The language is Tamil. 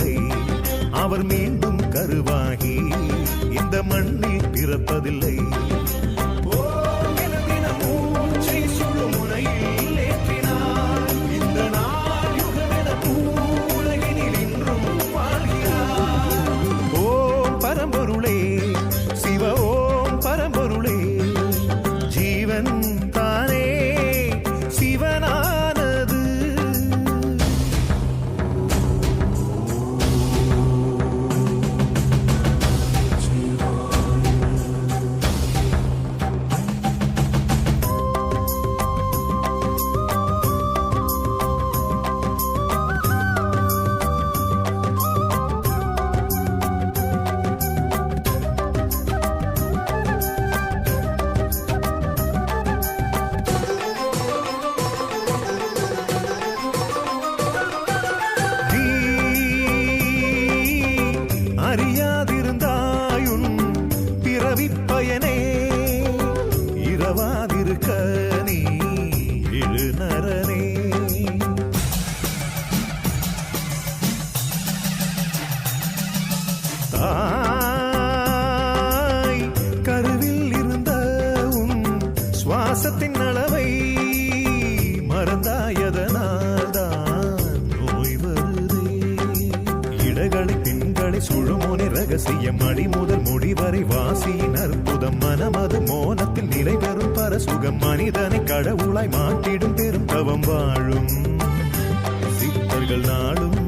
பிறப்பதில்லை, அவர் மீண்டும் கருவாகி இந்த மண்ணில் பிறப்பதில்லை. அறியாதிருந்தாயுன் பிறவிப்பயனே, இரவாதிருக்க நீ இழுநரனே. தாய் கருவில் இருந்த உன் சுவாசத்தின் அளவை மறந்தாயதனால் தான் நோய் வருதே. இடகளை பெண்களை சுழுமோனே ரகசியம் அடி முதல் முடிவரை வாசியின் அற்புதம் மனமது மோனத்தில் நிலை பெறும் பரசுகம் மனிதனை கடவுளாய் மாற்றிடும் பெரும் தவம் வாழும் சித்தர்கள் நாளும்